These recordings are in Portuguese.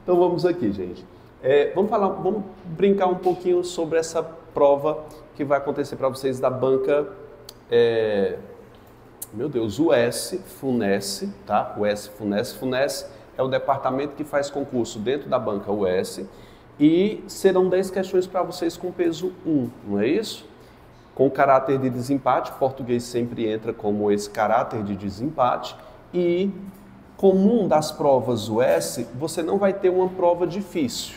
Então vamos aqui, gente. Vamos brincar um pouquinho sobre essa prova que vai acontecer para vocês da banca, meu Deus, US Funesc, tá? US Funesc. Funesc é o departamento que faz concurso dentro da banca US e serão 10 questões para vocês com peso 1, não é isso? Com caráter de desempate, português sempre entra como esse caráter de desempate e comum das provas US, você não vai ter uma prova difícil,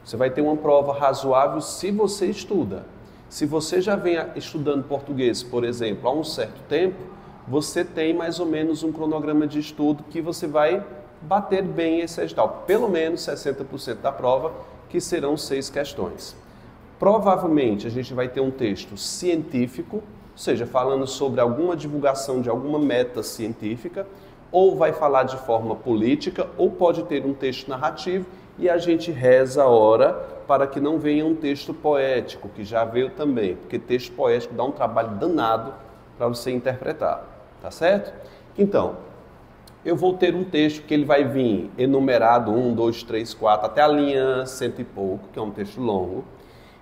você vai ter uma prova razoável se você estuda. Se você já vem estudando português, por exemplo, há um certo tempo, você tem mais ou menos um cronograma de estudo que você vai bater bem esse edital, pelo menos 60% da prova, que serão 6 questões. Provavelmente a gente vai ter um texto científico, ou seja, falando sobre alguma divulgação de alguma meta científica, ou vai falar de forma política, ou pode ter um texto narrativo, e a gente reza a hora para que não venha um texto poético, que já veio também, porque texto poético dá um trabalho danado para você interpretar, tá certo? Então, eu vou ter um texto que ele vai vir enumerado 1, 2, 3, 4, até a linha 100 e pouco, que é um texto longo,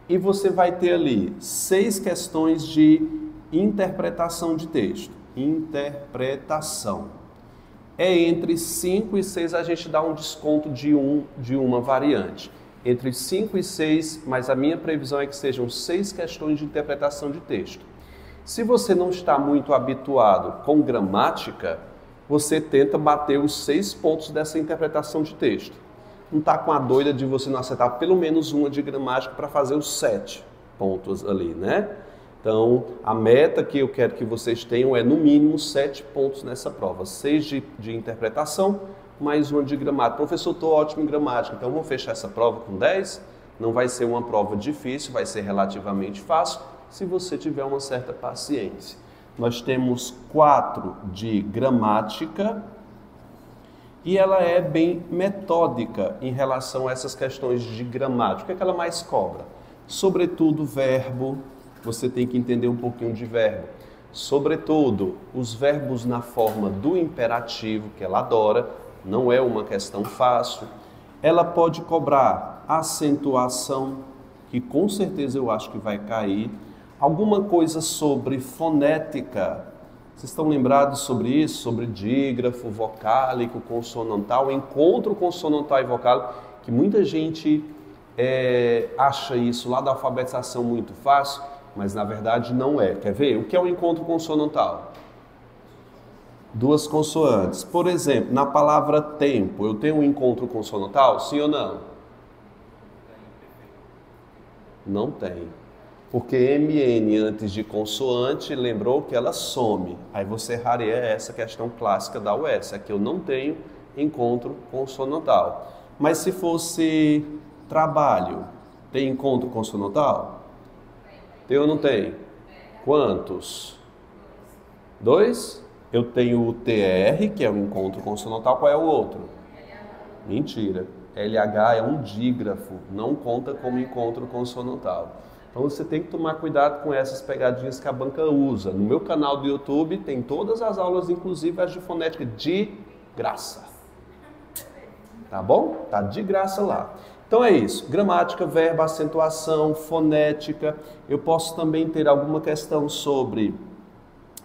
e você vai ter ali 6 questões de interpretação de texto. Interpretação. Entre 5 e 6 a gente dá um desconto de uma variante. Entre 5 e 6, mas a minha previsão é que sejam 6 questões de interpretação de texto. Se você não está muito habituado com gramática, você tenta bater os 6 pontos dessa interpretação de texto. Não está com a doida de você não acertar pelo menos uma de gramática para fazer os 7 pontos ali, né? Então, a meta que eu quero que vocês tenham é no mínimo 7 pontos nessa prova. 6 de interpretação, mais uma de gramática. Professor, estou ótimo em gramática, então vamos fechar essa prova com 10? Não vai ser uma prova difícil, vai ser relativamente fácil, se você tiver uma certa paciência. Nós temos 4 de gramática e ela é bem metódica em relação a essas questões de gramática. O que é que ela mais cobra? Sobretudo verbo, você tem que entender um pouquinho de verbo. Sobretudo, os verbos na forma do imperativo, que ela adora, não é uma questão fácil. Ela pode cobrar acentuação, que com certeza eu acho que vai cair. Alguma coisa sobre fonética. Vocês estão lembrados sobre isso? Sobre dígrafo, vocálico, consonantal, encontro consonantal e vocálico, que muita gente acha isso lá da alfabetização muito fácil, mas na verdade não é. Quer ver? O que é o encontro consonantal? 2 consoantes. Por exemplo, na palavra tempo, eu tenho um encontro consonantal? Sim ou não? Não tem. Porque MN antes de consoante, lembrou que ela some. Aí você raria essa questão clássica da US, é que eu não tenho encontro consonantal. Mas se fosse trabalho, tem encontro consonantal? Tem ou não tem? Quantos? 2? Eu tenho o TR, que é o encontro consonantal. Qual é o outro? Mentira. LH é um dígrafo, não conta como encontro consonantal. Então você tem que tomar cuidado com essas pegadinhas que a banca usa. No meu canal do YouTube tem todas as aulas, inclusive as de fonética, de graça. Tá bom? Tá de graça lá. Então é isso. Gramática, verbo, acentuação, fonética. Eu posso também ter alguma questão sobre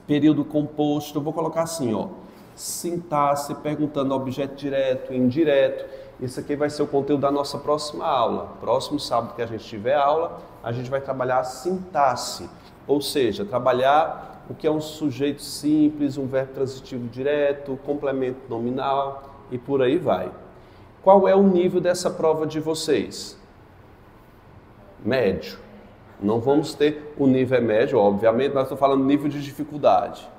período composto. Eu vou colocar assim, ó. Sintaxe, perguntando objeto direto, indireto. Isso aqui vai ser o conteúdo da nossa próxima aula. Próximo sábado que a gente tiver aula, a gente vai trabalhar a sintaxe, ou seja, trabalhar o que é um sujeito simples, um verbo transitivo direto, complemento nominal e por aí vai. Qual é o nível dessa prova de vocês? Médio. Não vamos ter, o nível é médio, obviamente, mas estou falando nível de dificuldade.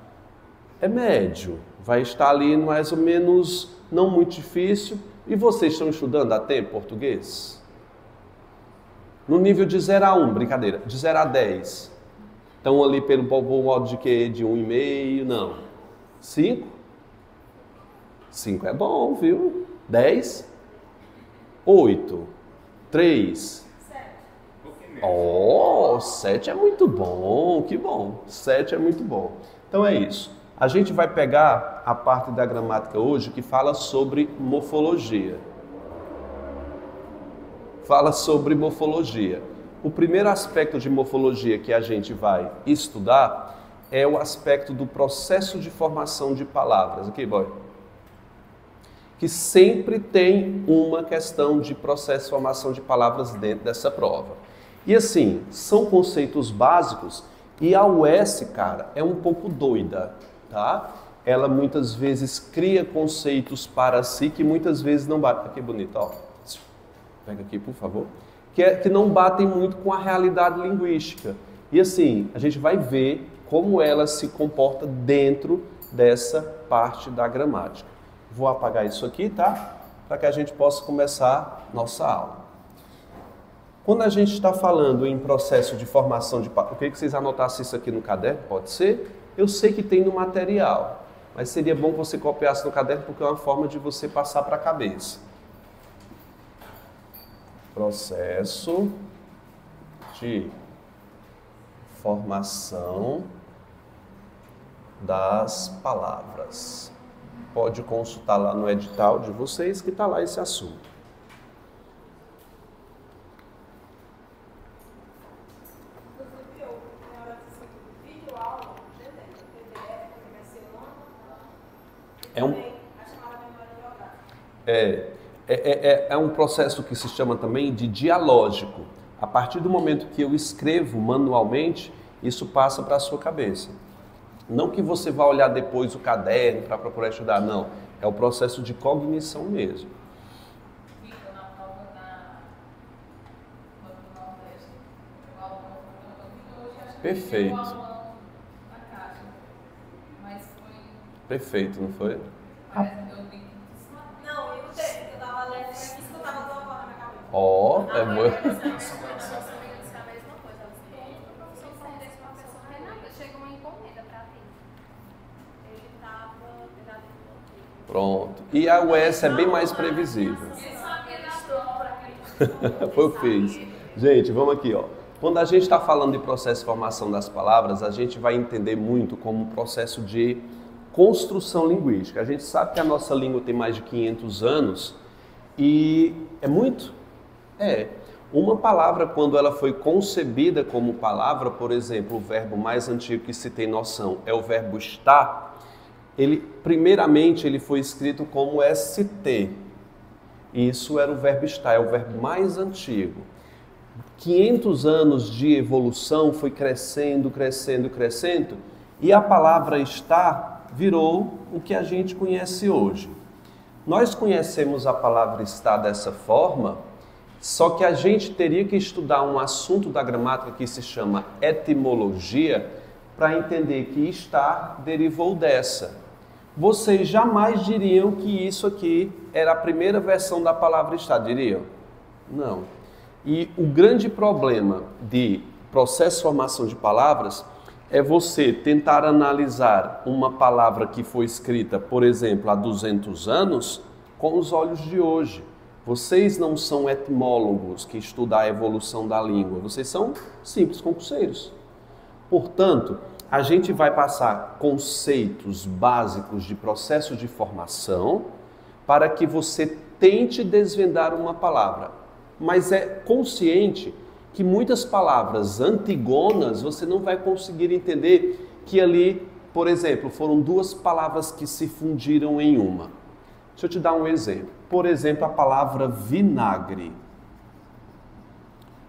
É médio, vai estar ali mais ou menos, não muito difícil. E vocês estão estudando há tempo português? No nível de 0 a 1, brincadeira, de 0 a 10. Estão ali pelo modo de quê? De 1,5? Não. 5? 5 é bom, viu? 10? 8? 3? 7 é muito bom, que bom. 7 é muito bom. Então é isso. A gente vai pegar a parte da gramática hoje que fala sobre morfologia. fala sobre morfologia. O primeiro aspecto de morfologia que a gente vai estudar é o aspecto do processo de formação de palavras. Aqui, boy. Que sempre tem uma questão de processo de formação de palavras dentro dessa prova. E assim, são conceitos básicos e a UES, cara, é um pouco doida, tá? Ela muitas vezes cria conceitos para si que muitas vezes não batem. Aqui bonito, ó. Pega aqui, por favor. Que não batem muito com a realidade linguística. E assim, a gente vai ver como ela se comporta dentro dessa parte da gramática. Vou apagar isso aqui, tá? Para que a gente possa começar nossa aula. Quando a gente está falando em processo de formação de palavras, eu queria que vocês anotassem isso aqui no caderno, pode ser? Eu sei que tem no material, mas seria bom que você copiasse no caderno porque é uma forma de você passar para a cabeça. Processo de formação das palavras. Pode consultar lá no edital de vocês que está lá esse assunto. É um processo que se chama também de dialógico. A partir do momento que eu escrevo manualmente, isso passa para a sua cabeça. Não que você vá olhar depois o caderno para procurar estudar, não. É o processo de cognição mesmo. Perfeito. Perfeito, não foi? Ó, é bom. Pronto. E a UES é bem mais previsível. Foi o que fez. Gente, vamos aqui, ó. Quando a gente está falando de processo de formação das palavras, a gente vai entender muito como um processo de construção linguística. A gente sabe que a nossa língua tem mais de 500 anos e é muito? Uma palavra, quando ela foi concebida como palavra, por exemplo, o verbo mais antigo que se tem noção é o verbo estar, primeiramente ele foi escrito como ST. Isso era o verbo estar, é o verbo mais antigo. 500 anos de evolução foi crescendo, crescendo, crescendo, e a palavra estar virou o que a gente conhece hoje. Nós conhecemos a palavra estar dessa forma, só que a gente teria que estudar um assunto da gramática que se chama etimologia para entender que estar derivou dessa. Vocês jamais diriam que isso aqui era a primeira versão da palavra estar, diriam? Não. E o grande problema de processo de formação de palavras é você tentar analisar uma palavra que foi escrita, por exemplo, há 200 anos, com os olhos de hoje. Vocês não são etimólogos que estudam a evolução da língua, vocês são simples concurseiros. Portanto, a gente vai passar conceitos básicos de processo de formação para que você tente desvendar uma palavra. Mas é consciente que muitas palavras antigonas você não vai conseguir entender que ali, por exemplo, foram duas palavras que se fundiram em uma. Deixa eu te dar um exemplo. Por exemplo, a palavra vinagre.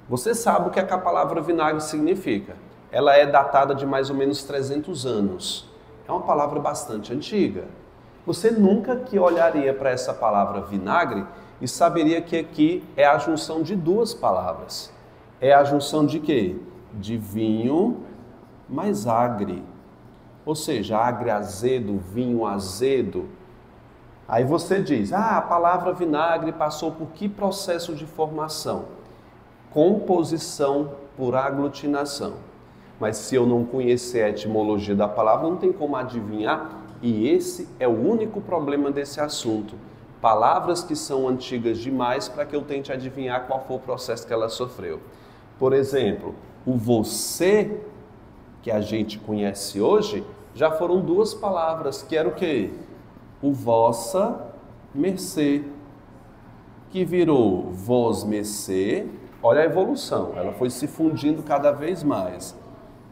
Você sabe o que a palavra vinagre significa. Ela é datada de mais ou menos 300 anos. É uma palavra bastante antiga. Você nunca que olharia para essa palavra vinagre e saberia que aqui é a junção de duas palavras. É a junção de quê? De vinho mais agre. Ou seja, agre azedo, vinho azedo. Aí você diz, a palavra vinagre passou por que processo de formação? Composição por aglutinação. Mas se eu não conhecer a etimologia da palavra, não tem como adivinhar. E esse é o único problema desse assunto. Palavras que são antigas demais para que eu tente adivinhar qual foi o processo que ela sofreu. Por exemplo, o você, que a gente conhece hoje, já foram duas palavras, que era o quê? O vossa mercê, que virou vosmecê. Olha a evolução, ela foi se fundindo cada vez mais.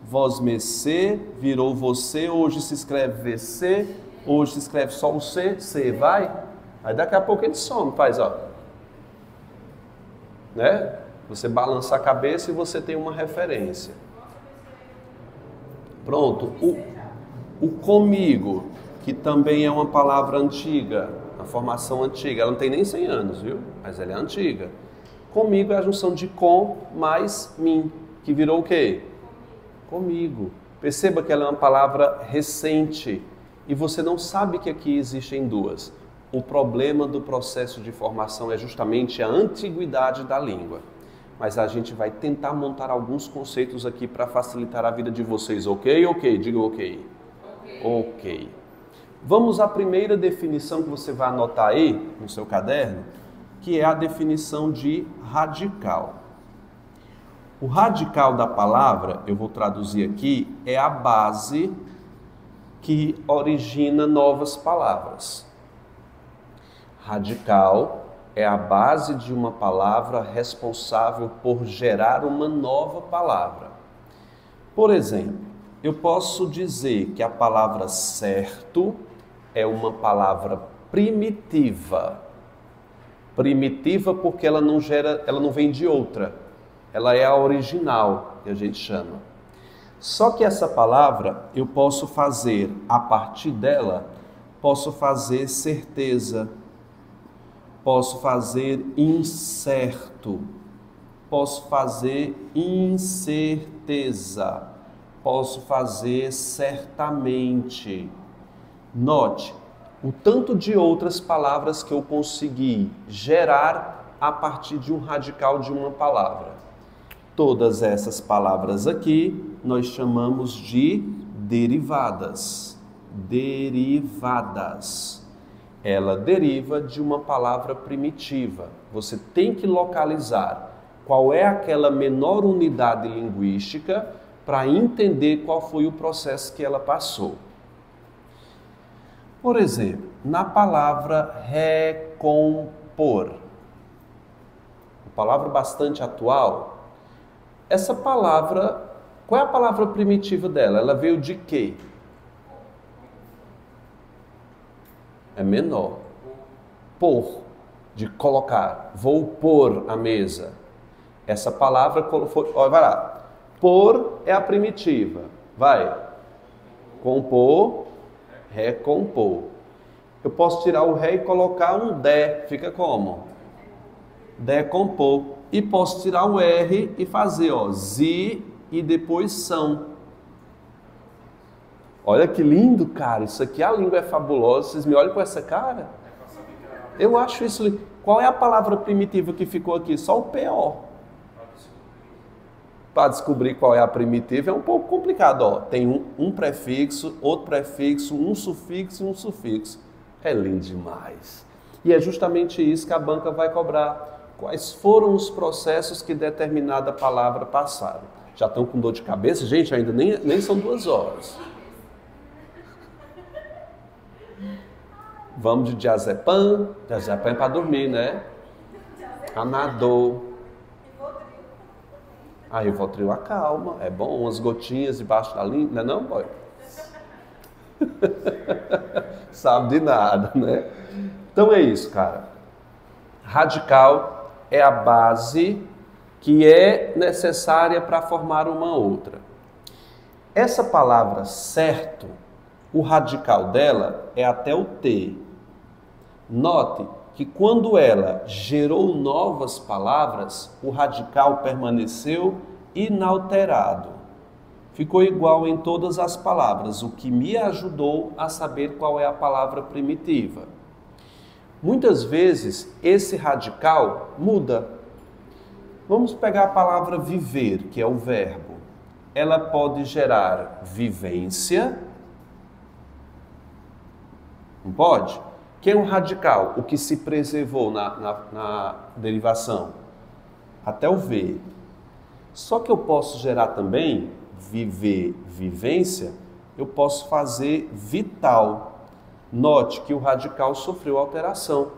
Vosmecê virou você, hoje se escreve VC, hoje se escreve só o C, C, vai? Aí daqui a pouco ele some, faz, ó. Né? Você balança a cabeça e você tem uma referência. Pronto, o comigo, que também é uma palavra antiga, a formação antiga, ela não tem nem 100 anos, viu? Mas ela é antiga. Comigo é a junção de com mais mim, que virou o quê? Comigo. Perceba que ela é uma palavra recente e você não sabe que aqui existem duas. O problema do processo de formação é justamente a antiguidade da língua. Mas a gente vai tentar montar alguns conceitos aqui para facilitar a vida de vocês, ok? Ok, diga ok. Ok. Vamos à primeira definição que você vai anotar aí no seu caderno, que é a definição de radical. O radical da palavra, eu vou traduzir aqui, é a base que origina novas palavras. Radical é a base de uma palavra responsável por gerar uma nova palavra. Por exemplo, eu posso dizer que a palavra certo é uma palavra primitiva. Primitiva porque ela não vem de outra. Ela é a original, que a gente chama. Só que essa palavra, eu posso fazer, a partir dela, posso fazer certeza, posso fazer incerto, posso fazer incerteza, posso fazer certamente. Note o tanto de outras palavras que eu consegui gerar a partir de um radical de uma palavra. Todas essas palavras aqui nós chamamos de derivadas. Derivadas. Ela deriva de uma palavra primitiva. Você tem que localizar qual é aquela menor unidade linguística para entender qual foi o processo que ela passou. Por exemplo, na palavra recompor, uma palavra bastante atual, essa palavra, qual é a palavra primitiva dela? Ela veio de quê? É menor. Pôr, de colocar. Vou pôr a mesa. Essa palavra, vai lá. Pôr é a primitiva. Vai. Compor, recompor. Eu posso tirar o ré e colocar um dé. Fica como? Decompor. E posso tirar o R e fazer, ó, zi e depois são. Olha que lindo, cara. Isso aqui, a língua é fabulosa. Vocês me olham com essa cara? Eu acho isso lindo. Qual é a palavra primitiva que ficou aqui? Só o PO. Para descobrir qual é a primitiva é um pouco complicado. Ó. Tem um prefixo, outro prefixo, um sufixo e um sufixo. É lindo demais. E é justamente isso que a banca vai cobrar. Quais foram os processos que determinada palavra passaram? Já estão com dor de cabeça? Gente, ainda nem são 2 horas. Vamos de diazepam. Diazepam é para dormir, né? Anador. Aí o Rivotril acalma. É bom, umas gotinhas debaixo da língua. Não é não, boy? Sabe de nada, né? Então é isso, cara. Radical é a base que é necessária para formar uma outra. Essa palavra certo, o radical dela é até o T. Note que quando ela gerou novas palavras, o radical permaneceu inalterado. Ficou igual em todas as palavras, o que me ajudou a saber qual é a palavra primitiva. Muitas vezes, esse radical muda. Vamos pegar a palavra viver, que é o verbo. Ela pode gerar vivência. Não pode? Que é um radical, o que se preservou na derivação. Até o ver. Só que eu posso gerar também viver, vivência. Eu posso fazer vital. Note que o radical sofreu alteração.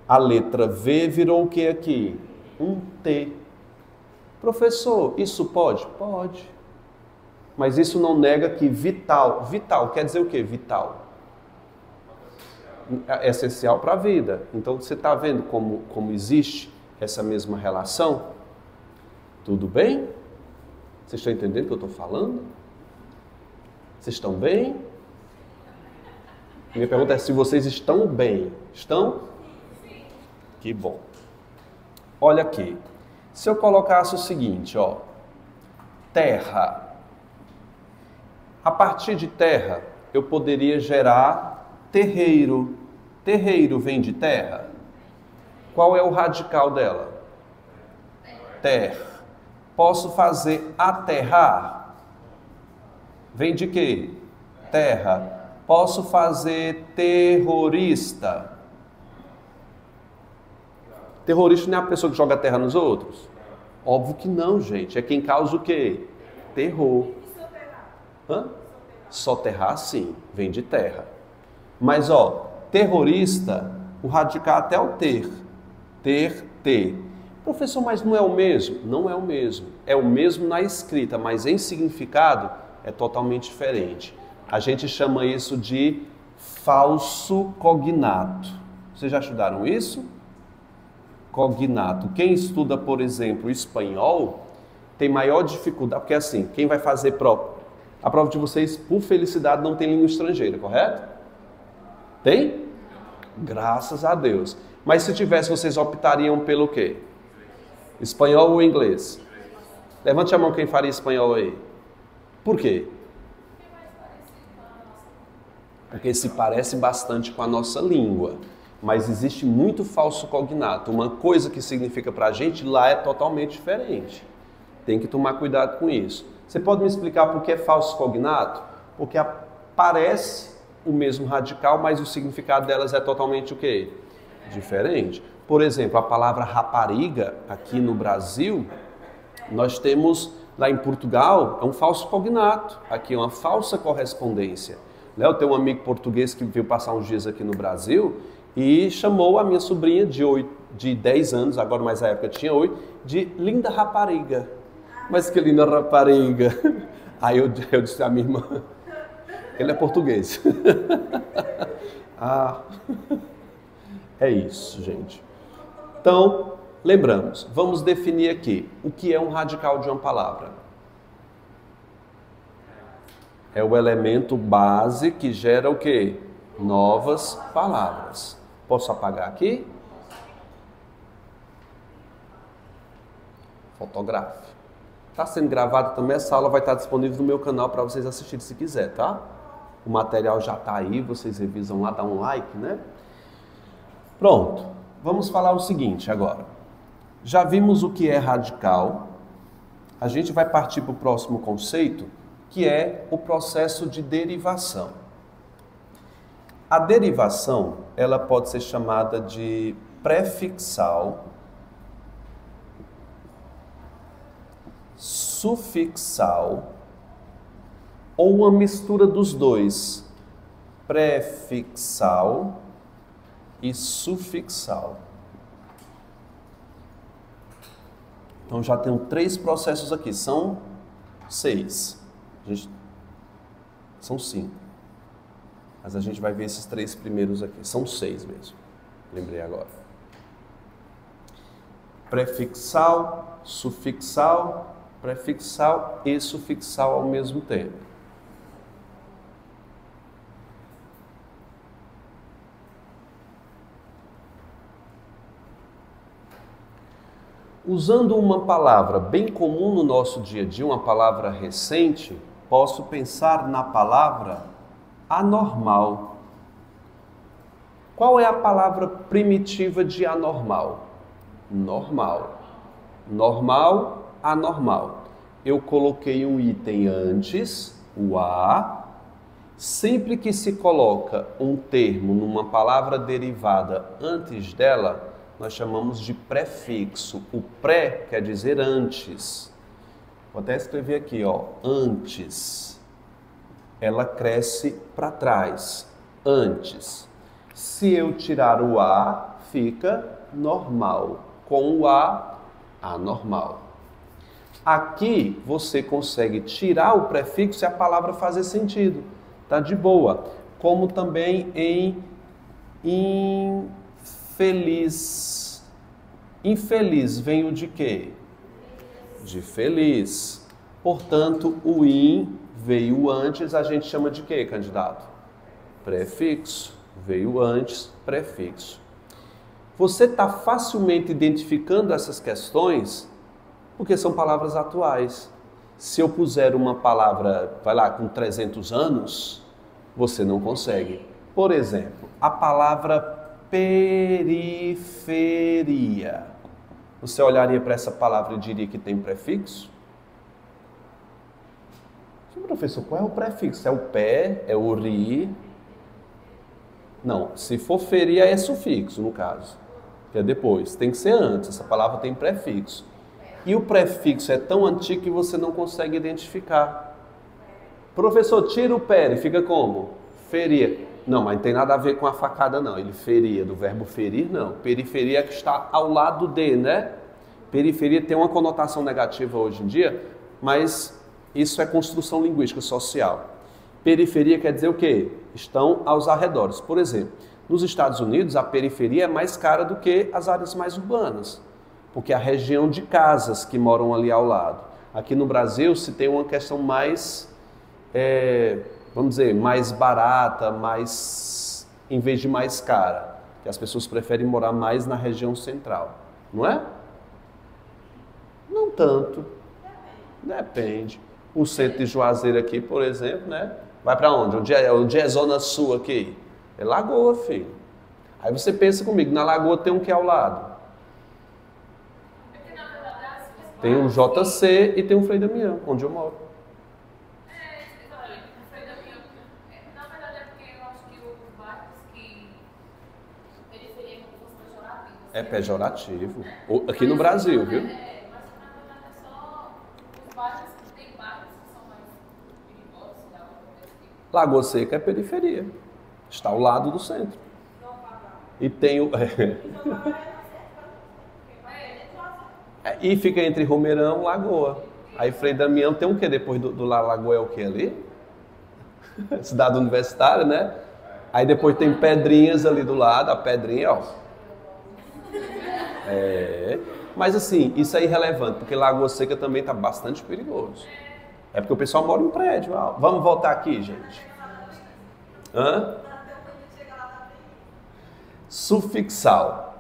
A letra V virou o que aqui? Um T. Professor, isso pode? Pode. Mas isso não nega que vital. Vital quer dizer o quê? Vital. É essencial para a vida. Então você está vendo como existe essa mesma relação? Tudo bem? Vocês estão entendendo o que eu estou falando? Vocês estão bem? Minha pergunta é se vocês estão bem. Estão? Sim. Que bom. Olha aqui. Se eu colocasse o seguinte, ó. Terra. A partir de terra, eu poderia gerar terreiro. Terreiro vem de terra? Qual é o radical dela? Terra. Posso fazer aterrar? Vem de quê? Terra. Posso fazer terrorista? Terrorista não é a pessoa que joga terra nos outros? Óbvio que não, gente. É quem causa o quê? Terror. Hã? Soterrar, sim. Vem de terra. Mas, ó, terrorista, o radical até o ter. Ter. Professor, mas não é o mesmo? Não é o mesmo. É o mesmo na escrita, mas em significado é totalmente diferente. A gente chama isso de falso cognato. Vocês já estudaram isso? Cognato. Quem estuda, por exemplo, espanhol, tem maior dificuldade, porque assim, quem vai fazer prova? A prova de vocês, por felicidade, não tem língua estrangeira, correto? Tem? Graças a Deus. Mas se tivesse, vocês optariam pelo quê? Espanhol ou inglês? Levante a mão quem faria espanhol aí. Por quê? Porque se parece bastante com a nossa língua. Mas existe muito falso cognato. Uma coisa que significa pra gente, lá é totalmente diferente. Tem que tomar cuidado com isso. Você pode me explicar por que é falso cognato? Porque parece o mesmo radical, mas o significado delas é totalmente o quê? Diferente. Por exemplo, a palavra rapariga, aqui no Brasil, nós temos, lá em Portugal, é um falso cognato. Aqui é uma falsa correspondência. Eu tenho um amigo português que veio passar uns dias aqui no Brasil e chamou a minha sobrinha de 10 anos, agora mais a época tinha 8, de linda rapariga. Mas que linda rapariga. Aí eu disse à minha irmã, ele é português. Ah, é isso, gente. Então, lembramos, vamos definir aqui o que é um radical de uma palavra. É o elemento base que gera o quê? Novas palavras. Posso apagar aqui? Fotografe. Está sendo gravado também, essa aula vai estar disponível no meu canal para vocês assistirem se quiser, tá? O material já está aí, vocês revisam lá, dá um like, né? Pronto, vamos falar o seguinte agora. Já vimos o que é radical, a gente vai partir para o próximo conceito, que é o processo de derivação. A derivação, ela pode ser chamada de prefixal, sufixal ou uma mistura dos dois, prefixal e sufixal. Então já tenho 3 processos aqui, são 6. São 5. Mas a gente vai ver esses 3 primeiros aqui. São 6 mesmo. Lembrei agora. Prefixal, sufixal, prefixal e sufixal ao mesmo tempo. Usando uma palavra bem comum no nosso dia a dia, uma palavra recente, posso pensar na palavra anormal. Qual é a palavra primitiva de anormal? Normal. Normal, anormal. Eu coloquei um item antes, o a. Sempre que se coloca um termo numa palavra derivada antes dela, nós chamamos de prefixo. O pré quer dizer antes. Vou até escrever aqui, ó, antes. Ela cresce para trás, antes. Se eu tirar o a, fica normal. Com o A, anormal. Aqui você consegue tirar o prefixo e a palavra fazer sentido. Tá de boa. Como também em infeliz. Infeliz vem o de quê? De feliz. Portanto, o in veio antes, a gente chama de quê, candidato? Prefixo. Veio antes, prefixo. Você está facilmente identificando essas questões porque são palavras atuais. Se eu puser uma palavra, vai lá, com 300 anos, você não consegue. Por exemplo, a palavra periferia. Você olharia para essa palavra e diria que tem prefixo? Sim, professor, qual é o prefixo? É o pé? É o ri? Não, se for feria é sufixo, no caso. Que é depois. Tem que ser antes. Essa palavra tem prefixo. E o prefixo é tão antigo que você não consegue identificar. Professor, tira o pere, fica como? Feria. Não, mas não tem nada a ver com a facada, não. Ele feria, do verbo ferir, não. Periferia é que está ao lado de, né? Periferia tem uma conotação negativa hoje em dia, mas isso é construção linguística social. Periferia quer dizer o quê? Estão aos arredores. Por exemplo, nos Estados Unidos, a periferia é mais cara do que as áreas mais urbanas, porque é a região de casas que moram ali ao lado. Aqui no Brasil, se tem uma questão mais, vamos dizer, mais barata, mais, em vez de mais cara, que as pessoas preferem morar mais na região central, não é? Não tanto. Depende. O centro de Juazeiro aqui, por exemplo, né? Vai para onde? Onde é zona sul aqui? É Lagoa, filho. Aí você pensa comigo, na Lagoa tem um que é ao lado. Tem um JC e tem um Frei Damião, onde eu moro. Frei Damião, na verdade é porque eu acho que os bairros que periferia é como se fosse pejorativo. É pejorativo. Aqui no Brasil, viu? Mas na verdade é só os bairros que tem bairros que são mais perigosos, né? Lagoa Seca é periferia. Está ao lado do centro. E tem o... E fica entre Romeirão e Lagoa. Aí Frei Damião tem o quê? Depois do Lagoa é o quê ali? Cidade universitária, né? Aí depois tem Pedrinhas ali do lado, a Pedrinha, ó. Mas assim, isso é irrelevante, porque Lagoa Seca também está bastante perigoso. É porque o pessoal mora em prédio. Ó. Vamos voltar aqui, gente. Hã? Sufixal.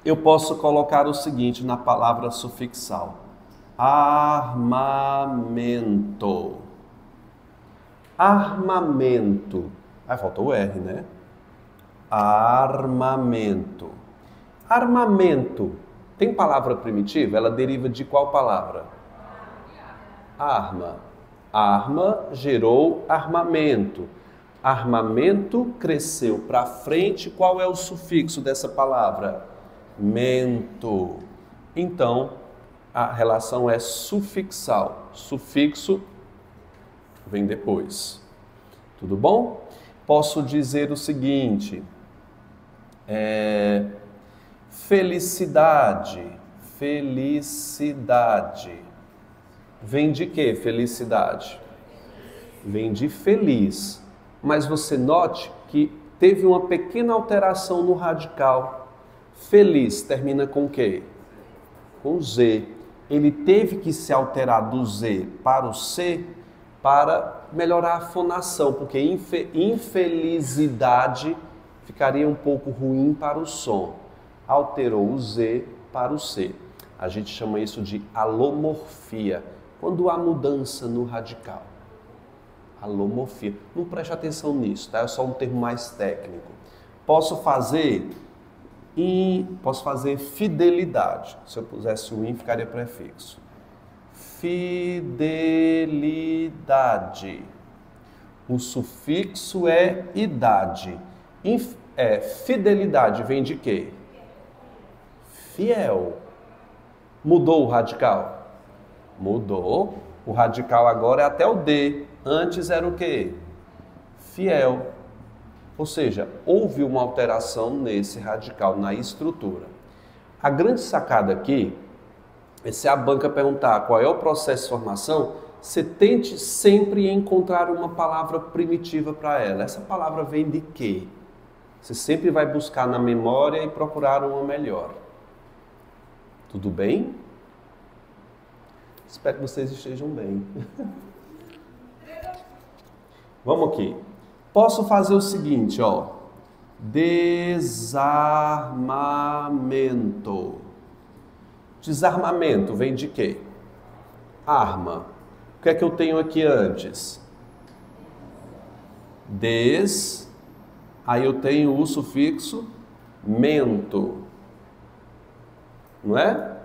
Eu posso colocar o seguinte na palavra sufixal. Armamento. Armamento. Aí faltou o R, né? Armamento. Armamento. Tem palavra primitiva? Ela deriva de qual palavra? Arma. Arma gerou armamento. Armamento cresceu para frente. Qual é o sufixo dessa palavra? Mento. Então, a relação é sufixal. Sufixo vem depois. Tudo bom? Posso dizer o seguinte. Felicidade. Felicidade. Vem de quê, felicidade? Vem de feliz. Mas você note que teve uma pequena alteração no radical. Feliz termina com o quê? Com Z. Ele teve que se alterar do Z para o C para melhorar a fonação, porque infelicidade ficaria um pouco ruim para o som. Alterou o Z para o C. A gente chama isso de alomorfia, quando há mudança no radical. Alomorfia. Não preste atenção nisso, tá? É só um termo mais técnico. Posso fazer fidelidade. Se eu pusesse o in, ficaria prefixo. Fidelidade. O sufixo é idade. Fidelidade vem de quê? Fiel. Mudou o radical? Mudou. O radical agora é até o D. Antes era o quê? Fiel. Ou seja, houve uma alteração nesse radical, na estrutura. A grande sacada aqui é, se a banca perguntar qual é o processo de formação, você tente sempre encontrar uma palavra primitiva para ela. Essa palavra vem de quê? Você sempre vai buscar na memória e procurar uma melhor. Tudo bem? Espero que vocês estejam bem. Vamos aqui. Posso fazer o seguinte, ó. Desarmamento. Desarmamento vem de quê? Arma. O que é que eu tenho aqui antes? Aí eu tenho o sufixo mento. Não é?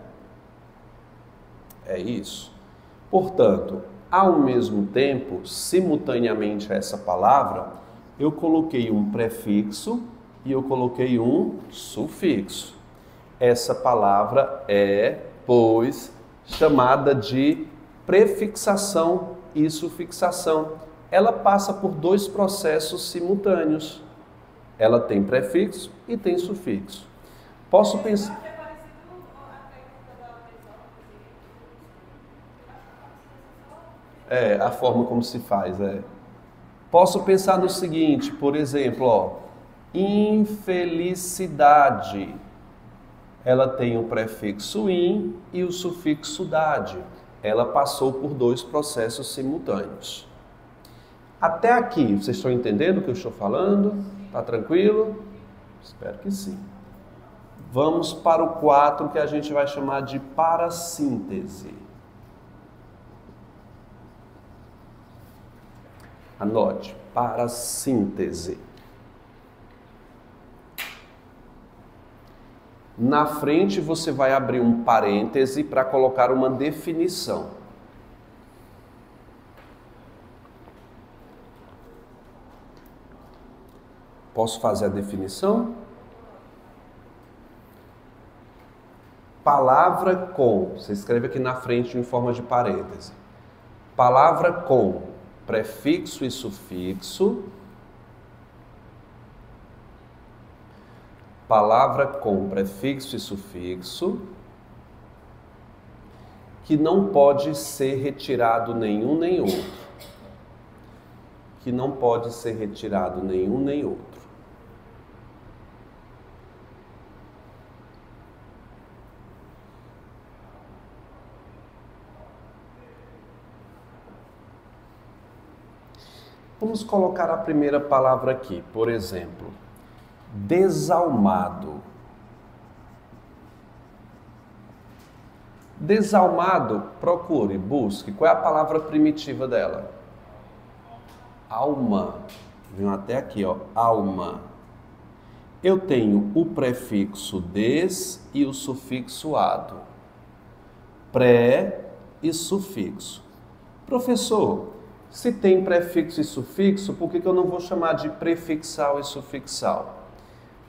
É isso. Portanto, ao mesmo tempo, simultaneamente a essa palavra, eu coloquei um prefixo e eu coloquei um sufixo. Essa palavra é, pois, chamada de prefixação e sufixação. Ela passa por dois processos simultâneos. Ela tem prefixo e tem sufixo. Posso pensar... É, a forma como se faz, é. Posso pensar no seguinte, por exemplo, ó, infelicidade. Ela tem o prefixo in e o sufixo dade. Ela passou por dois processos simultâneos. Até aqui, vocês estão entendendo o que eu estou falando? Tá tranquilo? Espero que sim. Vamos para o 4, que a gente vai chamar de parassíntese. Anote, parassíntese. Na frente você vai abrir um parêntese para colocar uma definição. Posso fazer a definição? Palavra com, você escreve aqui na frente em forma de parêntese. Palavra com prefixo e sufixo. Palavra com prefixo e sufixo, que não pode ser retirado nenhum nem outro. Que não pode ser retirado nenhum nem outro. Vamos colocar a primeira palavra aqui, por exemplo, desalmado. Desalmado, procure, busque. Qual é a palavra primitiva dela? Alma. Vem até aqui, ó, alma. Eu tenho o prefixo des e o sufixo ado. Pré e sufixo. Professor, se tem prefixo e sufixo, por que eu não vou chamar de prefixal e sufixal?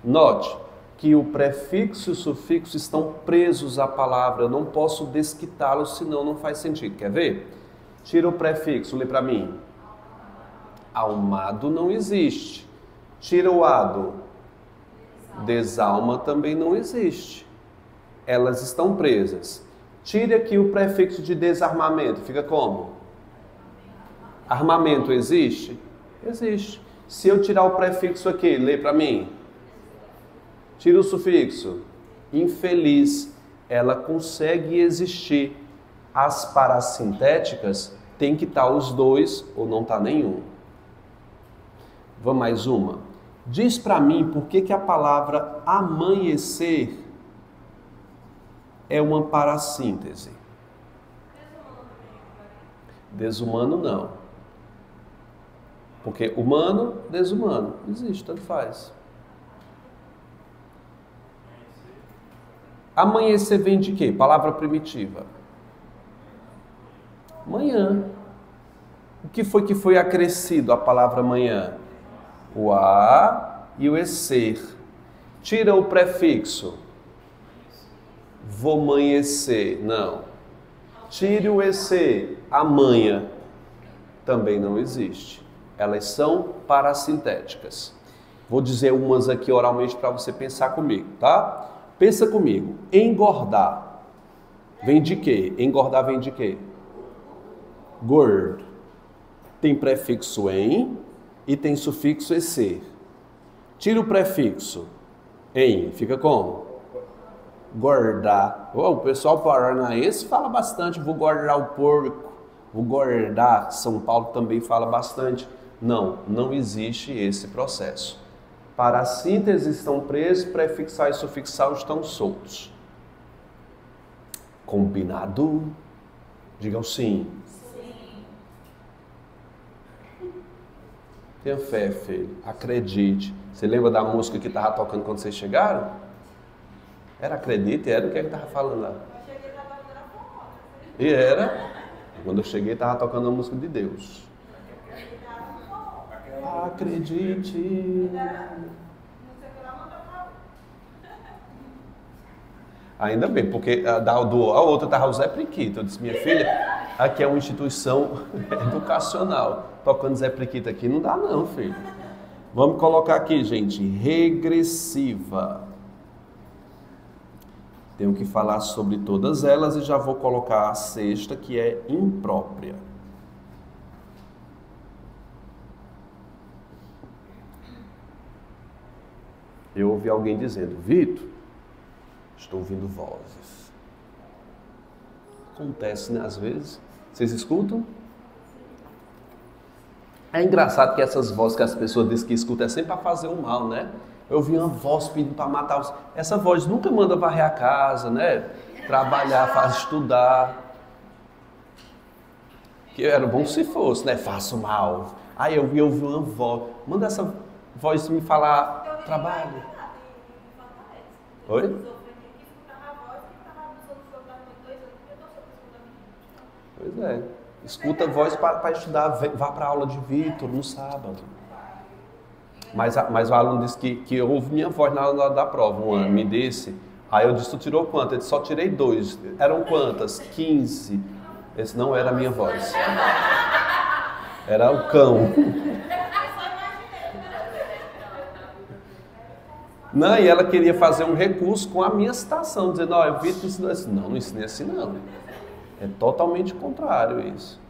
Note que o prefixo e o sufixo estão presos à palavra, eu não posso desquitá-los, senão não faz sentido. Quer ver? Tira o prefixo, lê para mim. Almado não existe. Tira o ado. Desalma também não existe. Elas estão presas. Tire aqui o prefixo de desarmamento, fica como? Armamento existe? Existe. Se eu tirar o prefixo aqui, lê para mim. Tira o sufixo. Infeliz. Ela consegue existir. As parassintéticas tem que estar os dois ou não está nenhum. Vamos mais uma. Diz para mim por que a palavra amanhecer é uma parassíntese. Desumano não. Porque humano, desumano. Não existe, tanto faz. Amanhecer vem de quê? Palavra primitiva. Manhã. O que foi acrescido a palavra manhã? O a e o ecer. Tira o prefixo. Vou amanhecer. Não. Tire o ecer. Amanhã. Também não existe. Elas são parassintéticas. Vou dizer umas aqui oralmente para você pensar comigo, tá? Pensa comigo. Engordar. Vem de quê? Engordar vem de quê? Gordo. Tem prefixo em e tem sufixo ec. Tira o prefixo em, fica como? Gordar. O pessoal paranaense fala bastante, vou guardar o porco, vou guardar. São Paulo também fala bastante. Não, não existe esse processo. Para a síntese estão presos, prefixal e sufixal estão soltos. Combinado? Digam sim. Sim. Tenha fé, filho. Acredite. Você lembra da música que estava tocando quando vocês chegaram? Era acredite? Era o que estava falando lá? Eu cheguei e estava tocando forró. E era. Quando eu cheguei, estava tocando a música de Deus. Acredite. Não sei o que lá, manda pra... Ainda bem, porque a outra estava o Zé Priquito. Eu disse, minha filha, aqui é uma instituição educacional. Tocando Zé Priquito aqui não dá não, filho. Vamos colocar aqui, gente, regressiva. Tenho que falar sobre todas elas e já vou colocar a sexta, que é imprópria. Eu ouvi alguém dizendo, Vitor, estou ouvindo vozes. Acontece, né, às vezes. Vocês escutam? É engraçado que essas vozes que as pessoas dizem que escutam é sempre para fazer o mal, né? Eu ouvi uma voz pedindo para matar os... Essa voz nunca manda varrer a casa, né? Trabalhar, faz estudar. Que era bom se fosse, né? Faço mal. Aí eu ouvi uma voz. Manda essa voz me falar trabalho. Oi? Pois é. Escuta a voz para estudar. Vá para a aula de Vitor no sábado. Mas o aluno disse que ouve minha voz na hora da prova. Um ano me disse. Aí eu disse, tu tirou quanto? Ele disse, só tirei 2. Eram quantas? 15. Esse não era a minha voz. Era o cão. Não, e ela queria fazer um recurso com a minha citação, dizendo, ó, o Vitor ensinou assim. Não, não ensinei assim não. É totalmente contrário isso.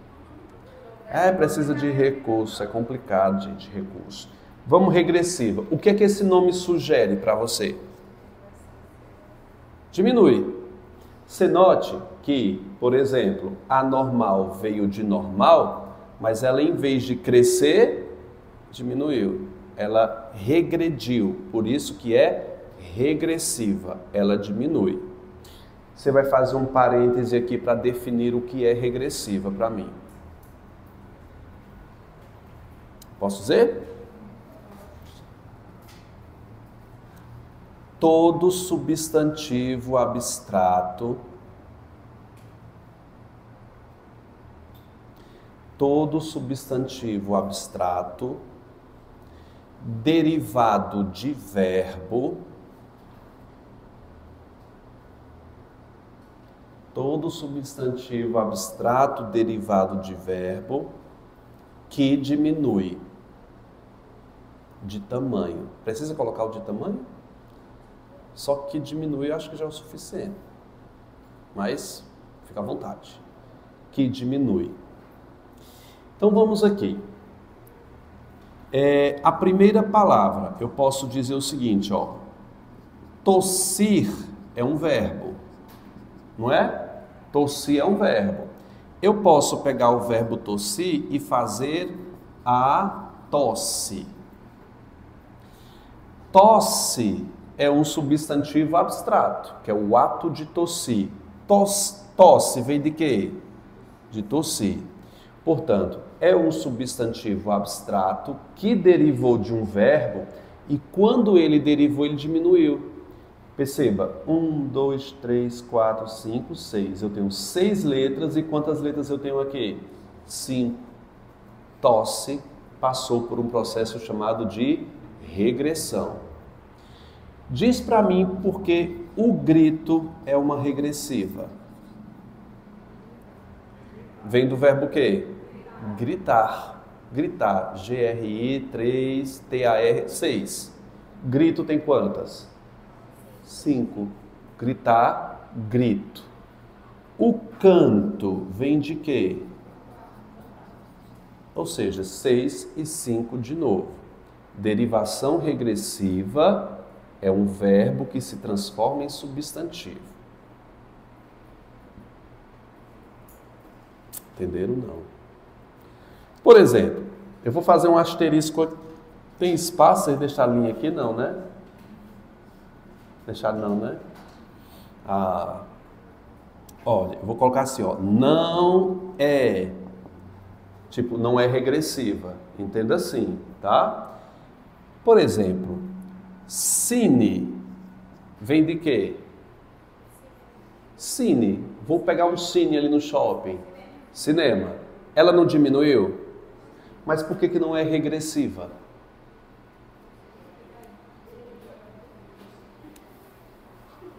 Precisa de recurso, é complicado, gente, recurso. Vamos regressiva. O que é que esse nome sugere para você? Diminui. Você note que, por exemplo, anormal veio de normal, mas ela em vez de crescer, diminuiu. Ela regrediu, por isso que é regressiva, ela diminui. Você vai fazer um parêntese aqui para definir o que é regressiva para mim. Posso dizer? Todo substantivo abstrato, derivado de verbo, que diminui de tamanho. Precisa colocar o de tamanho? Só que diminui, eu acho que já é o suficiente. Mas, fica à vontade. Que diminui. Então, vamos aqui. A primeira palavra, eu posso dizer o seguinte, ó. Tossir é um verbo. Não é? Tossir é um verbo. Eu posso pegar o verbo tossir e fazer a tosse. Tosse é um substantivo abstrato, que é o ato de tossir. Tosse vem de quê? De tossir. Portanto, é um substantivo abstrato que derivou de um verbo e quando ele derivou, ele diminuiu. Perceba, 1, 2, 3, 4, 5, 6. Eu tenho 6 letras e quantas letras eu tenho aqui? 5. Tosse passou por um processo chamado de regressão. Diz para mim por que o grito é uma regressiva. Vem do verbo o quê? Gritar. Gritar. G-R-I, 3, T-A-R, 6. Grito tem quantas? 5. Gritar, grito. O canto vem de quê? Ou seja, 6 e 5 de novo. Derivação regressiva é um verbo que se transforma em substantivo. Entenderam? Não. Por exemplo, eu vou fazer um asterisco. Tem espaço para deixar a linha aqui? Não, né? Deixar não, né? Olha, eu vou colocar assim, ó. Não é. Tipo, não é regressiva. Entenda assim, tá? Por exemplo, cine vem de quê? Cine. Vou pegar um cine ali no shopping. Cinema. Ela não diminuiu? Mas por que não é regressiva?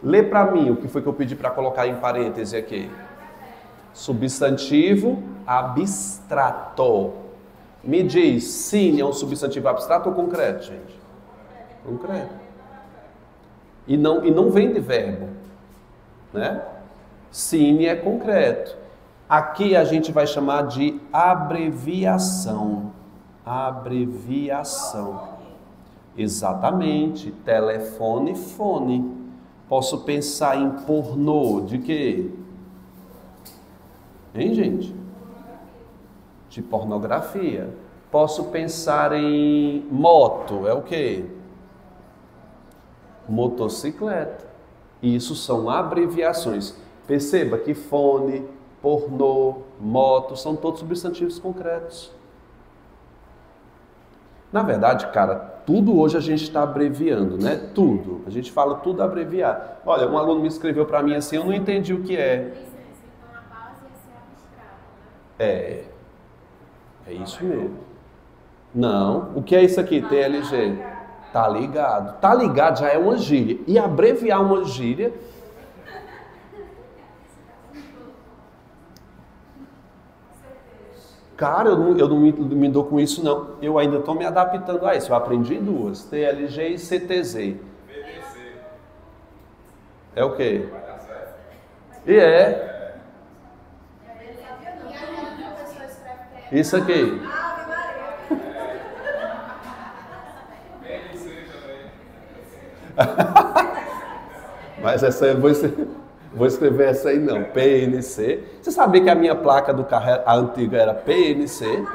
Lê para mim o que foi que eu pedi para colocar em parêntese aqui. Substantivo abstrato. Me diz, cine é um substantivo abstrato ou concreto, gente? Concreto. E não vem de verbo, né? Cine é concreto. Aqui a gente vai chamar de abreviação. Abreviação. Exatamente. Telefone, fone. Posso pensar em pornô de quê? Hein, gente? De pornografia. Posso pensar em moto, é o quê? Motocicleta. Isso são abreviações. Perceba que fone, pornô, moto, são todos substantivos concretos. Na verdade, cara, tudo hoje a gente está abreviando, né? Tudo. A gente fala tudo abreviar. Olha, um aluno me escreveu para mim assim, eu não entendi o que é. Então a base é ser abstrato, né? É isso mesmo. Não, o que é isso aqui, TLG? Tá ligado. Tá ligado já é uma gíria. E abreviar uma gíria... Cara, eu não me dou com isso, não. Eu ainda estou me adaptando a isso. Eu aprendi duas, TLG e CTZ. É o quê? E é. Isso aqui. Mas essa eu vou escrever essa aí não, PNC. Você sabia que a minha placa do carro, a antiga, era PNC?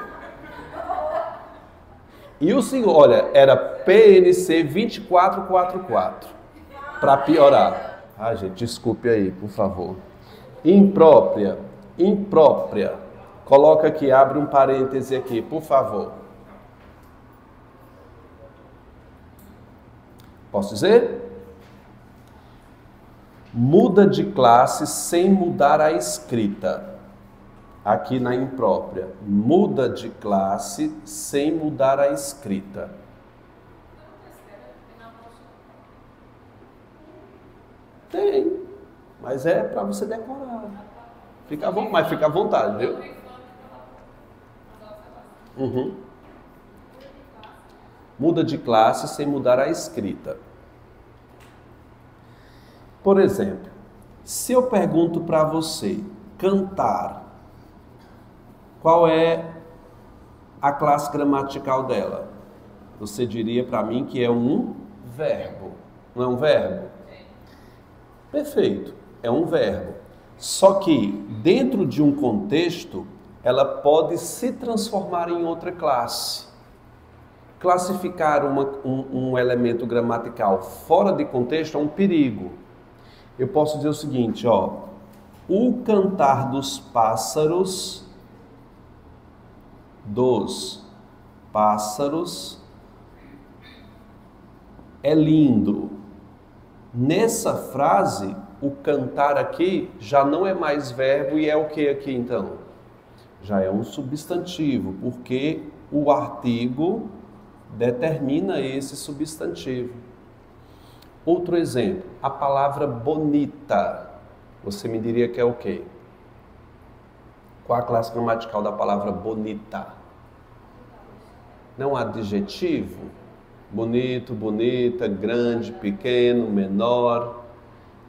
E o senhor, olha, era PNC 2444. Para piorar. Ah, gente, desculpe aí, por favor. Imprópria. Imprópria. Coloca aqui, abre um parêntese aqui, por favor. Posso dizer? Muda de classe sem mudar a escrita. Aqui na imprópria. Muda de classe sem mudar a escrita. Tem. Mas é para você decorar. Mas fica à vontade, viu? Uhum. Muda de classe sem mudar a escrita. Por exemplo, se eu pergunto para você, cantar, qual é a classe gramatical dela? Você diria para mim que é um verbo. Não é um verbo? Perfeito, é um verbo. Só que, dentro de um contexto, ela pode se transformar em outra classe. Classificar um elemento gramatical fora de contexto é um perigo. Eu posso dizer o seguinte, ó. O cantar dos pássaros é lindo. Nessa frase, o cantar aqui já não é mais verbo e é o que aqui então? Já é um substantivo, porque o artigo determina esse substantivo. Outro exemplo, a palavra bonita. Você me diria que é o quê? Qual a classe gramatical da palavra bonita? Não é um adjetivo? Bonito, bonita, grande, pequeno, menor.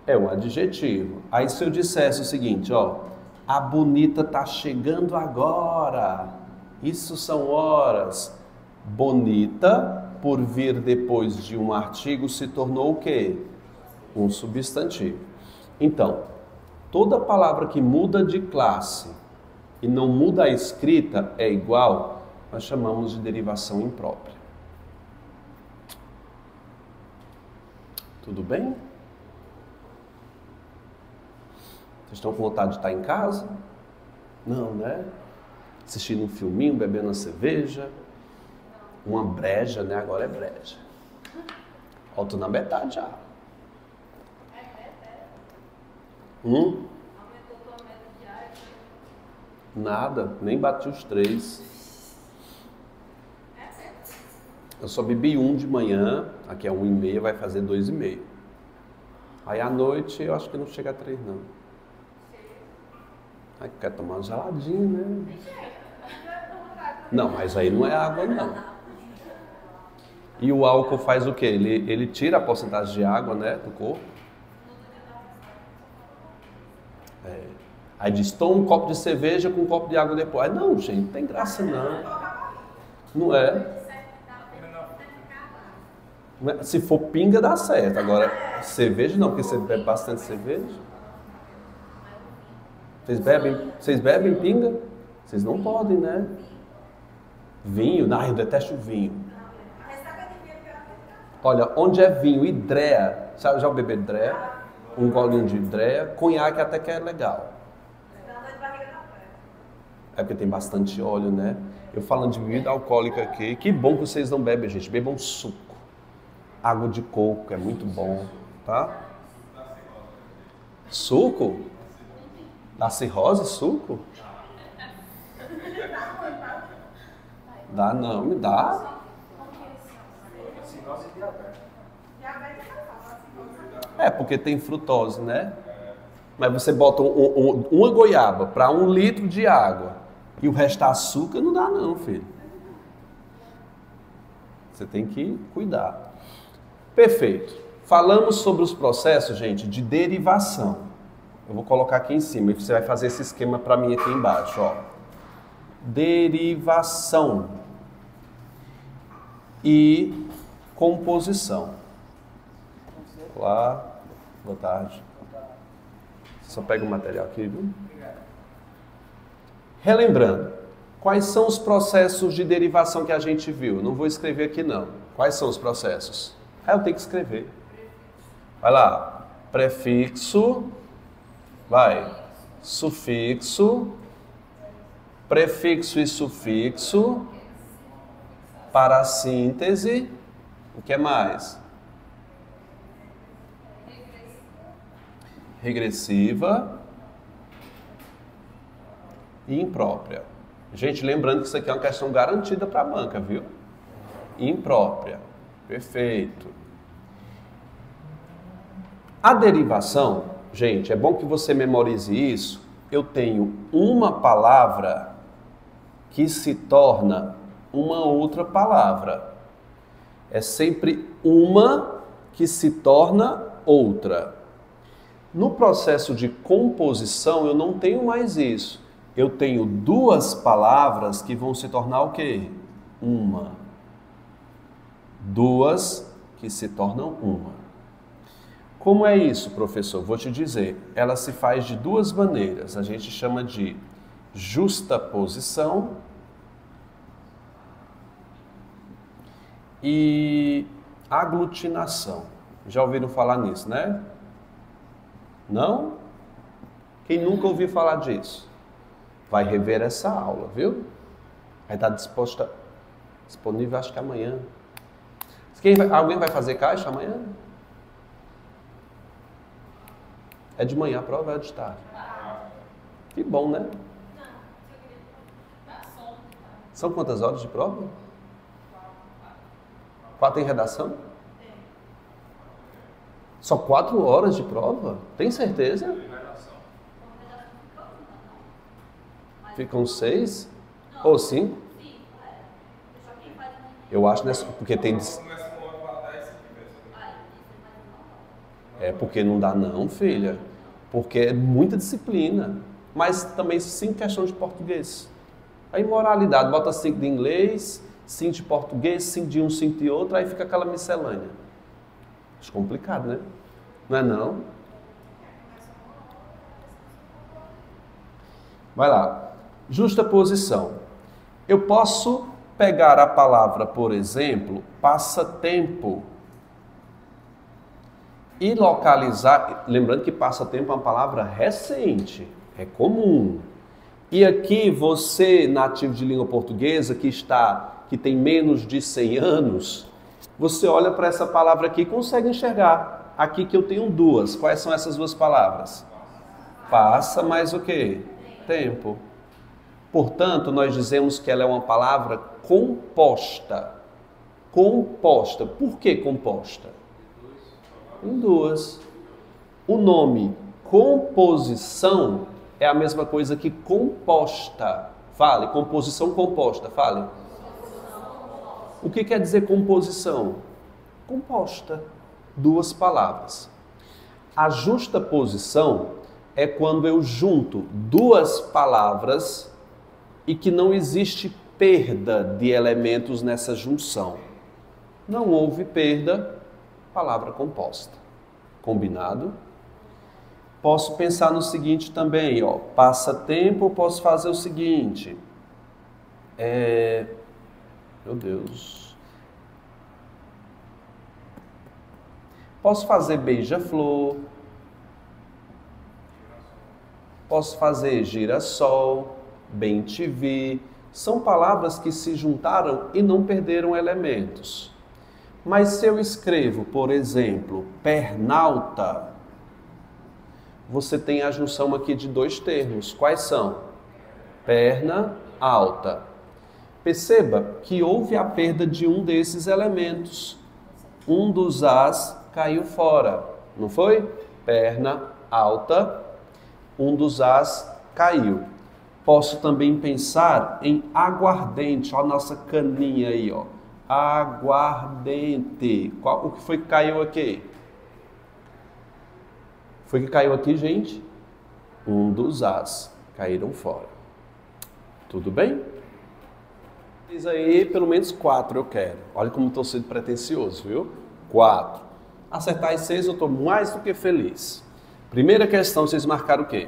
É um adjetivo. Aí se eu dissesse o seguinte, ó, a bonita tá chegando agora. Isso são horas. Bonita, por vir depois de um artigo, se tornou o quê? Um substantivo. Então, toda palavra que muda de classe e não muda a escrita é igual, nós chamamos de derivação imprópria. Tudo bem? Vocês estão com vontade de estar em casa? Não, né? Assistindo um filminho, bebendo uma cerveja, uma breja, né? Agora é breja. Ó, tô na metade já. Aumentou tua meta diária? Nada, nem bati os 3. Eu só bebi 1 de manhã, aqui é 1,5, vai fazer 2,5. Aí à noite eu acho que não chega a 3 não. Aí quer tomar um geladinho, né? Não, mas aí não é água não. E o álcool faz o quê? Ele tira a porcentagem de água, né, do corpo. Aí diz, toma um copo de cerveja com um copo de água depois. Aí, não, gente, não tem graça não. Não é? Se for pinga, dá certo. Agora, cerveja não, porque você bebe bastante cerveja. Vocês bebem pinga? Vocês não podem, né? Vinho? Não, eu detesto vinho. Olha, onde é vinho e dreia, sabe, já bebeu dreia? Um golinho de dreia, conhaque até que é legal. É porque tem bastante óleo, né? Eu falando de bebida alcoólica aqui, que bom que vocês não bebem, gente. Bebam suco. Água de coco, é muito bom, tá? Suco? Dá cirrose, suco? Dá não, me dá. É, porque tem frutose, né? Mas você bota uma goiaba para 1 litro de água e o resto é açúcar, não dá não, filho. Você tem que cuidar. Perfeito. Falamos sobre os processos, gente, de derivação. Eu vou colocar aqui em cima e você vai fazer esse esquema para mim aqui embaixo, ó. Derivação e composição. Olá, boa tarde. Só pega o material aqui, viu? Relembrando, quais são os processos de derivação que a gente viu? Não vou escrever aqui não. Quais são os processos? Eu tenho que escrever. Vai lá. Prefixo. Vai. Sufixo. Prefixo e sufixo. Parassíntese. O que mais? Regressiva e imprópria. Gente, lembrando que isso aqui é uma questão garantida para a banca, viu? Imprópria. Perfeito. A derivação, gente, é bom que você memorize isso. Eu tenho uma palavra que se torna uma outra palavra. É sempre uma que se torna outra. No processo de composição, eu não tenho mais isso. Eu tenho 2 palavras que vão se tornar o quê? Uma. 2 que se tornam uma. Como é isso, professor? Vou te dizer. Ela se faz de 2 maneiras. A gente chama de justaposição e aglutinação. Já ouviram falar nisso, né? Não? Quem nunca ouviu falar disso? Vai rever essa aula, viu? Vai estar disponível acho que amanhã. Alguém vai fazer caixa amanhã? É de manhã a prova ou é de tarde? Que bom, né? São quantas horas de prova? 4 em redação? Só 4 horas de prova? Tem certeza? Ficam 6? Ou 5? Eu acho nessa, porque tem... É porque não dá não, filha. Porque é muita disciplina. Mas também 5 questões de português. A imoralidade, bota 5 de inglês, 5 de português, 5 de um, 5 de outro, aí fica aquela miscelânea. Acho complicado, né? Não é não? Vai lá. Justaposição. Eu posso pegar a palavra, por exemplo, passatempo, e localizar, lembrando que passatempo é uma palavra recente, é comum. E aqui você, nativo de língua portuguesa, que tem menos de 100 anos, você olha para essa palavra aqui e consegue enxergar. Aqui que eu tenho 2. Quais são essas 2 palavras? Passa mais o quê? Tempo. Portanto, nós dizemos que ela é uma palavra composta. Composta. Por que composta? Em 2. O nome composição é a mesma coisa que composta. Fale, composição composta, fale. O que quer dizer composição? Composta. 2 palavras. A justaposição é quando eu junto 2 palavras e que não existe perda de elementos nessa junção. Não houve perda, palavra composta. Combinado? Posso pensar no seguinte também, ó. Passatempo, posso fazer o seguinte. Meu Deus. Posso fazer beija-flor. Posso fazer girassol, bem-te-vi. São palavras que se juntaram e não perderam elementos. Mas se eu escrevo, por exemplo, pernalta, você tem a junção aqui de 2 termos. Quais são? Perna alta. Perceba que houve a perda de um desses elementos. Um dos as caiu fora, não foi? Perna alta, um dos as caiu. Posso também pensar em aguardente. Olha a nossa caninha aí, ó. Aguardente. O que foi que caiu aqui? Foi que caiu aqui, gente? Um dos as caíram fora. Tudo bem? Diz aí, pelo menos 4 eu quero. Olha como estou sendo pretencioso, viu? 4. Acertar as 6 eu estou mais do que feliz. Primeira questão, vocês marcaram o quê?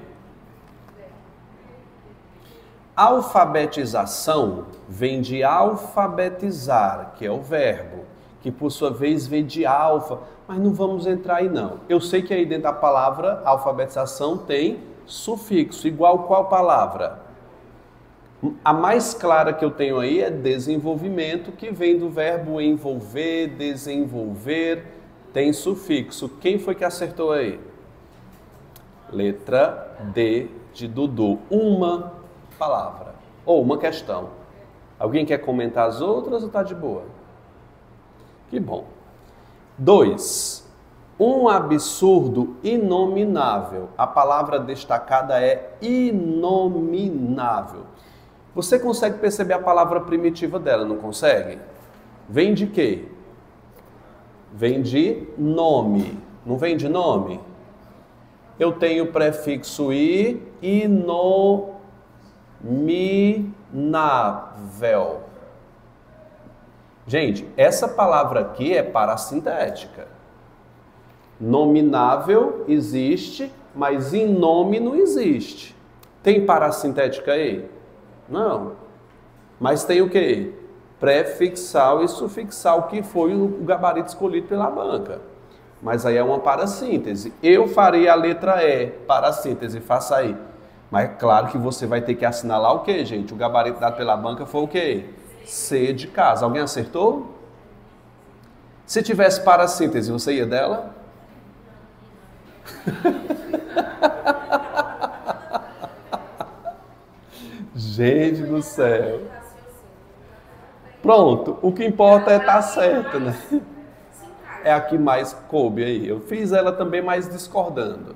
Alfabetização vem de alfabetizar, que é o verbo, que por sua vez vem de alfa, mas não vamos entrar aí não. Eu sei que aí dentro da palavra alfabetização tem sufixo, igual qual palavra? A mais clara que eu tenho aí é desenvolvimento, que vem do verbo envolver, desenvolver, tem sufixo. Quem foi que acertou aí? Letra D de Dudu. Uma palavra, ou uma questão. Alguém quer comentar as outras ou está de boa? Que bom. 2. Um absurdo inominável. A palavra destacada é inominável. Você consegue perceber a palavra primitiva dela, não consegue? Vem de quê? Vem de nome. Não vem de nome? Eu tenho o prefixo i, inominável. Gente, essa palavra aqui é parassintética. Nominável existe, mas inome não existe. Tem parassintética aí? Não. Mas tem o quê? Prefixal e sufixal, que foi o gabarito escolhido pela banca. Mas aí é uma parassíntese. Eu farei a letra E, parassíntese, faça aí. Mas claro que você vai ter que assinalar o quê, gente? O gabarito dado pela banca foi o quê? C de casa. Alguém acertou? Se tivesse parassíntese, você ia dela? Gente do céu. Pronto, o que importa é estar certo, né? É a que mais coube aí. Eu fiz ela também mais discordando.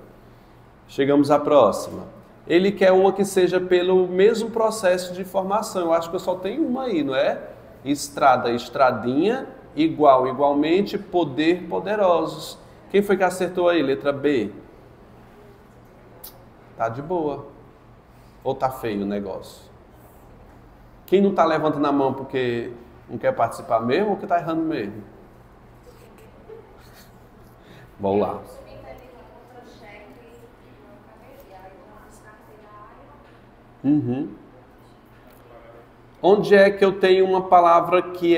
Chegamos à próxima. Ele quer uma que seja pelo mesmo processo de formação. Eu acho que eu só tenho uma aí, não é? Estrada, estradinha. Igual, igualmente. Poder, poderosos. Quem foi que acertou aí? Letra B. Tá de boa. Ou tá feio o negócio? Quem não tá levantando a mão porque não quer participar mesmo ou que tá errando mesmo? Vamos lá. Onde é que eu tenho uma palavra que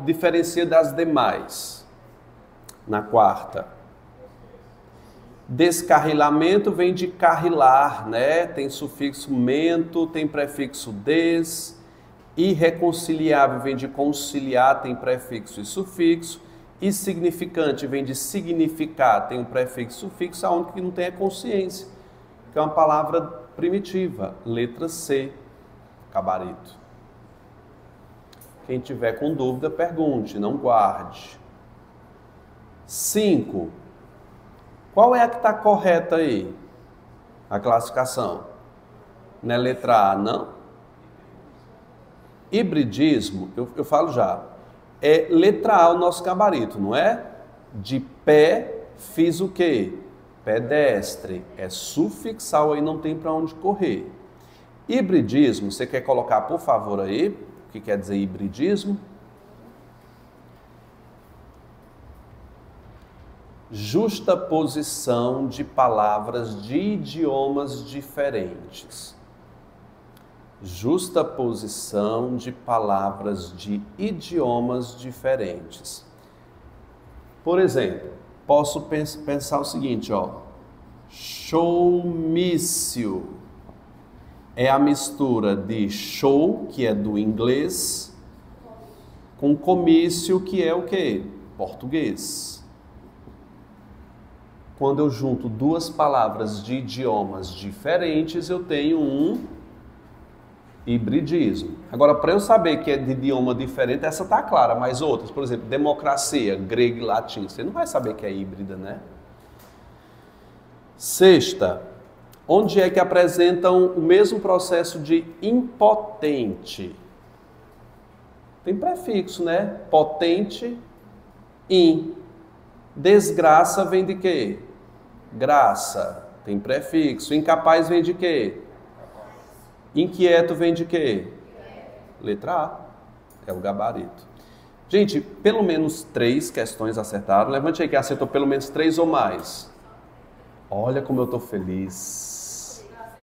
diferencia das demais? Na quarta. Descarrilamento vem de carrilar, né? Tem sufixo mento, tem prefixo des. Irreconciliável vem de conciliar, tem prefixo e sufixo. E significante vem de significar, tem um prefixo e sufixo, aonde que não tem a consciência, que é uma palavra primitiva. Letra C, gabarito. Quem tiver com dúvida, pergunte, não guarde. 5. Qual é a que está correta aí? A classificação. Não é letra A, não? Hibridismo, eu falo já, é letra A o nosso gabarito, não é? De pé, fiz o quê? Pedestre. É sufixal, aí não tem para onde correr. Hibridismo, você quer colocar, por favor, aí, o que quer dizer hibridismo? Justaposição de palavras de idiomas diferentes. Justaposição de palavras de idiomas diferentes. Por exemplo, posso pensar o seguinte, ó. Showmício é a mistura de show, que é do inglês, com comício, que é o quê? Português. Quando eu junto duas palavras de idiomas diferentes, eu tenho um hibridismo. Agora, para eu saber que é de idioma diferente, essa tá clara, mas outras, por exemplo, democracia, grego e latim, você não vai saber que é híbrida, né? 6ª, onde é que apresentam o mesmo processo de impotente? Tem prefixo, né? Potente, in. Desgraça vem de quê? Graça, tem prefixo. Incapaz vem de quê? Inquieto vem de quê? Letra A, é o gabarito. Gente, pelo menos 3 questões acertaram. Levante aí quem acertou pelo menos 3 ou mais. Olha como eu estou feliz.